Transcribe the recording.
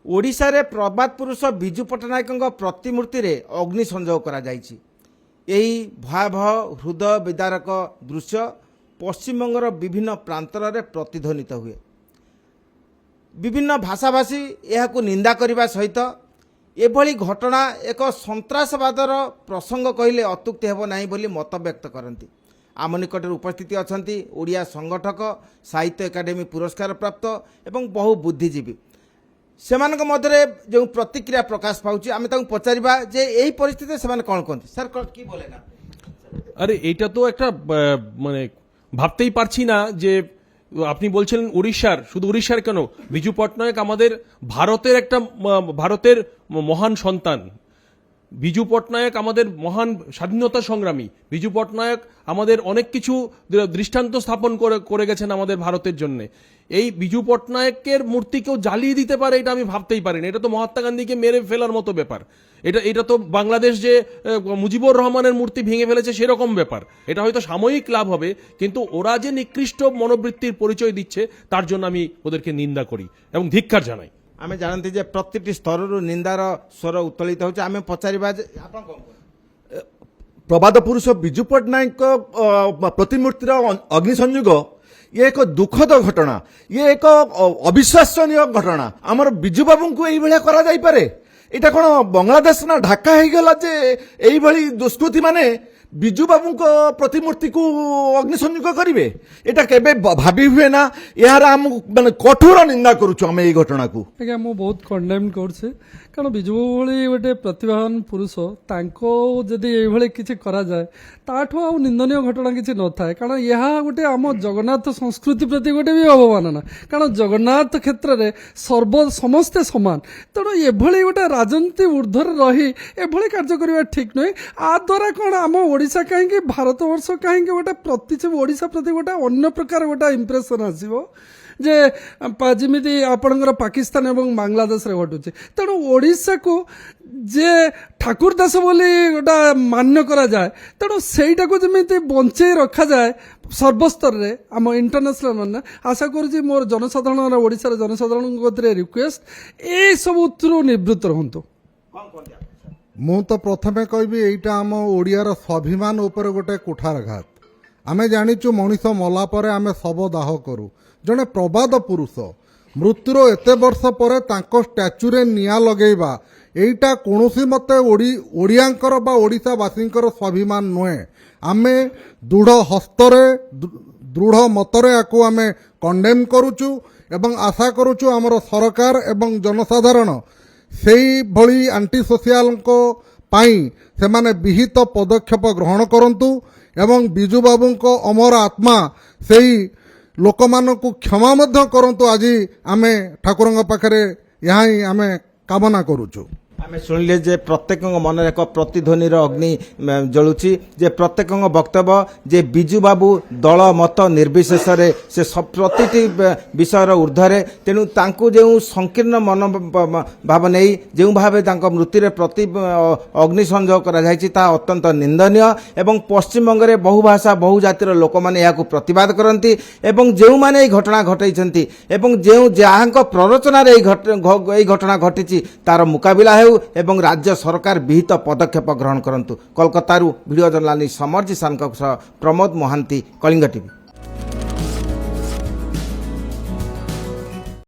ଓଡ଼ିଶାରେ ପ୍ରବାଦ ପୁରୁଷ ବିଜୁ ପଟ୍ଟନାୟକଙ୍କ ପ୍ରତିମୂର୍ତ୍ତିରେ ଅଗ୍ନି ସଂଯୋଗ କରାଯାଇଛି। ଏହି ଭୟାବହ ହୃଦୟ ବିଦାରକ ଦୃଶ୍ୟ ପଶ୍ଚିମବଙ୍ଗର ବିଭିନ୍ନ ପ୍ରାନ୍ତରରେ ପ୍ରତିଧ୍ୱନିତ ହୁଏ। ବିଭିନ୍ନ ଭାଷାଭାଷୀ ଏହାକୁ ନିନ୍ଦା କରିବା ସହିତ ଏଭଳି ଘଟଣା ଏକ ସନ୍ତ୍ରାସବାଦର ପ୍ରସଙ୍ଗ କହିଲେ ଅତ୍ୟୁକ୍ତି ହେବ ନାହିଁ ବୋଲି ମତ ବ୍ୟକ୍ତ କରନ୍ତି। ଆମ ନିକଟରେ ଉପସ୍ଥିତ ଅଛନ୍ତି ଓଡ଼ିଆ ସଂଗଠକ, ସାହିତ୍ୟ ଏକାଡେମୀ ପୁରସ୍କାର ପ୍ରାପ୍ତ ଏବଂ ବହୁ ବୁଦ୍ଧିଜୀବୀ। ସେମାନଙ୍କ ମଧ୍ୟରେ ଯେଉଁ ପ୍ରତିକ୍ରିୟା ପ୍ରକାଶ ପାଉଛି ଆମେ ତାଙ୍କୁ পচারিবা যে এই পরিস্থিতিতে ସେମାନେ କ'ଣ କୁହନ୍ତି। স্যার কি বলেন আপনি? আরে এইটা তো একটা মানে ভাবতেই পারছি না যে আপনি বলছিলেন উড়িষ্যার, শুধু উড়িষ্যার কেন, বিজু পটনায়ক আমাদের ভারতের মহান সন্তান। বিজু পটনায়ক আমাদের মহান স্বাধীনতা সংগ্রামী। বিজু পটনায়ক আমাদের অনেক কিছু দৃষ্টান্ত স্থাপন করে গেছেন আমাদের ভারতের জন্য। এই বিজু পটনায়কের মূর্তি কেউ জ্বালিয়ে দিতে পারে এটা আমি ভাবতেই পারি না। এটা তো মহাত্মা গান্ধীকে মেরে ফেলার মতো ব্যাপার। এটা তো বাংলাদেশ যে মুজিবুর রহমানের মূর্তি ভেঙে ফেলেছে সেরকম ব্যাপার। এটা হয়তো সাময়িক লাভ হবে, কিন্তু ওরা যে নিকৃষ্ট মনোবৃত্তির পরিচয় দিচ্ছে তার জন্য আমি ওদেরকে নিন্দা করি এবং ধিক্কার জানাই। ଆମେ ଜାଣନ୍ତି ଯେ ପ୍ରତିଟି ସ୍ତରରୁ ନିନ୍ଦାର ସ୍ୱର ଉତ୍ତୋଳିତ ହେଉଛି। ଆମେ ପଚାରିବା ଯେ ଆପଣ କ'ଣ କହୁଛନ୍ତି? ପ୍ରବାଦ ପୁରୁଷ ବିଜୁ ପଟ୍ଟନାୟକ ପ୍ରତିମୂର୍ତ୍ତିର ଅଗ୍ନି ସଂଯୋଗ ଇଏ ଏକ ଦୁଃଖଦ ଘଟଣା, ଇଏ ଏକ ଅବିଶ୍ୱାସନୀୟ ଘଟଣା। ଆମର ବିଜୁ ବାବୁଙ୍କୁ ଏଇଭଳିଆ କରାଯାଇପାରେ? ଏଇଟା କ'ଣ ବାଂଲାଦେଶ ନା ଢାକା ହେଇଗଲା ଯେ ଏଇଭଳି ଦୁଷ୍କୃତି ମାନେ ବିଜୁ ବାବୁଙ୍କ ପ୍ରତିମୂର୍ତ୍ତିକୁ ଅଗ୍ନି ସଂଯୋଗ କରିବେ? ଏଇଟା କେବେ ଭାବି ହୁଏ ନା। ଏହାର ଆମକୁ ମାନେ କଠୋର ନିନ୍ଦା କରୁଛୁ ଆମେ ଏଇ ଘଟଣାକୁ। ଆଜ୍ଞା ମୁଁ ବହୁତ କଣ୍ଡେମ୍ କରୁଛି, କାରଣ ବିଜୁ ଭଳି ଗୋଟେ ପ୍ରତିଭାବାନ ପୁରୁଷ ତାଙ୍କୁ ଯଦି ଏଇଭଳି କିଛି କରାଯାଏ ତାଠୁ ଆଉ ନିନ୍ଦନୀୟ ଘଟଣା କିଛି ନଥାଏ। କାରଣ ଏହା ଗୋଟେ ଆମ ଜଗନ୍ନାଥ ସଂସ୍କୃତି ପ୍ରତି ଗୋଟେ ବି ଅବମାନନା। କାରଣ ଜଗନ୍ନାଥ କ୍ଷେତ୍ରରେ ସମସ୍ତେ ସମାନ। ତେଣୁ ଏଭଳି ଗୋଟେ ରାଜନୀତି ଊର୍ଦ୍ଧ୍ୱରେ ରହି ଏଭଳି କାର୍ଯ୍ୟ କରିବା ଠିକ୍ ନୁହେଁ। ଆ ଦ୍ୱାରା କ'ଣ ଆମ ଓଡ଼ିଶା କାହିଁକି, ଭାରତବର୍ଷ କାହିଁକି ଗୋଟେ ଓଡ଼ିଶା ପ୍ରତି ଗୋଟେ ଅନ୍ୟ ପ୍ରକାର ଗୋଟେ ଇମ୍ପ୍ରେସନ୍ ଆସିବ ଯେ ଯେମିତି ଆପଣଙ୍କର ପାକିସ୍ତାନ ଏବଂ ବାଂଲାଦେଶରେ ଘଟୁଛି। ତେଣୁ ଓଡ଼ିଶାକୁ ଯେ ଠାକୁର ଦାସ ବୋଲି ଗୋଟେ ମାନ୍ୟ କରାଯାଏ, ତେଣୁ ସେଇଟାକୁ ଯେମିତି ବଞ୍ଚେଇ ରଖାଯାଏ ସର୍ବସ୍ତରରେ ଆମ ଇଣ୍ଟରନ୍ୟାସନାଲ ମାନେ, ଆଶା କରୁଛି ମୋର ଜନସାଧାରଣ, ଓଡ଼ିଶାର ଜନସାଧାରଣଙ୍କ କତିରେ ରିକ୍ୱେଷ୍ଟ ଏସବୁଥିରୁ ନିବୃତ୍ତ ରୁହନ୍ତୁ। ମୁଁ ତ ପ୍ରଥମେ କହିବି ଏଇଟା ଆମ ଓଡ଼ିଆର ସ୍ୱାଭିମାନ ଉପରେ ଗୋଟେ କୁଠାରଘାତ। ଆମେ ଜାଣିଛୁ ମଣିଷ ମଲା ପରେ ଆମେ ଶବ ଦାହ କରୁ। ଜଣେ ପ୍ରବାଦ ପୁରୁଷ ମୃତ୍ୟୁର ଏତେ ବର୍ଷ ପରେ ତାଙ୍କ ଷ୍ଟାଚ୍ୟୁରେ ନିଆଁ ଲଗେଇବା ଏଇଟା କୌଣସି ମତେ ଓଡ଼ିଆଙ୍କର ବା ଓଡ଼ିଶାବାସୀଙ୍କର ସ୍ୱାଭିମାନ ନୁହେଁ। ଆମେ ଦୃଢ଼ ହସ୍ତରେ ଦୃଢ଼ ମତରେ ୟାକୁ ଆମେ କଣ୍ଡେମ୍ କରୁଛୁ ଏବଂ ଆଶା କରୁଛୁ ଆମର ସରକାର ଏବଂ ଜନସାଧାରଣ ସେଇଭଳି ଆଣ୍ଟି ସୋସିଆଲଙ୍କ ପାଇଁ ସେମାନେ ବିହିତ ପଦକ୍ଷେପ ଗ୍ରହଣ କରନ୍ତୁ ଏବଂ ବିଜୁ ବାବୁଙ୍କ ଅମର ଆତ୍ମା ସେଇ ଲୋକମାନଙ୍କୁ କ୍ଷମା ମଧ୍ୟ କରନ୍ତୁ। ଆଜି ଆମେ ଠାକୁରଙ୍କ ପାଖରେ ଏହା ହିଁ ଆମେ କାମନା କରୁଛୁ। ଆମେ ଶୁଣିଲେ ଯେ ପ୍ରତ୍ୟେକଙ୍କ ମନରେ ଏକ ପ୍ରତିଧ୍ୱନିର ଅଗ୍ନି ଜଳୁଛି, ଯେ ପ୍ରତ୍ୟେକଙ୍କ ବକ୍ତବ୍ୟ ଯେ ବିଜୁ ବାବୁ ଦଳ ମତ ନିର୍ବିଶେଷରେ ସେ ପ୍ରତିଟି ବିଷୟର ଊର୍ଦ୍ଧ୍ୱରେ। ତେଣୁ ତାଙ୍କୁ ଯେଉଁ ସଂକୀର୍ଣ୍ଣ ମନୋଭାବ ନେଇ ଯେଉଁ ଭାବେ ତାଙ୍କ ମୃତ୍ୟୁରେ ଅଗ୍ନି ସଂଯୋଗ କରାଯାଇଛି ତାହା ଅତ୍ୟନ୍ତ ନିନ୍ଦନୀୟ ଏବଂ ପଶ୍ଚିମବଙ୍ଗରେ ବହୁ ଭାଷା ବହୁ ଜାତିର ଲୋକମାନେ ଏହାକୁ ପ୍ରତିବାଦ କରନ୍ତି ଏବଂ ଯେଉଁମାନେ ଏହି ଘଟଣା ଘଟାଇଛନ୍ତି ଏବଂ ଯାହାଙ୍କ ପ୍ରରୋଚନାରେ ଏହି ଘଟଣା ଘଟିଛି ତାର ମୁକାବିଲା ହେଉ ଏବଂ ରାଜ୍ୟ ସରକାର ବିହିତ ପଦକ୍ଷେପ ଗ୍ରହଣ କରନ୍ତୁ। କୋଲକାତାରୁ ଭିଡ଼ିଓ ଜର୍ଣ୍ଣାଲିଷ୍ଟ ସମରଜୀ ସାନଙ୍କ ସହ ପ୍ରମୋଦ ମହାନ୍ତି, କଳିଙ୍ଗ ଟିଭି।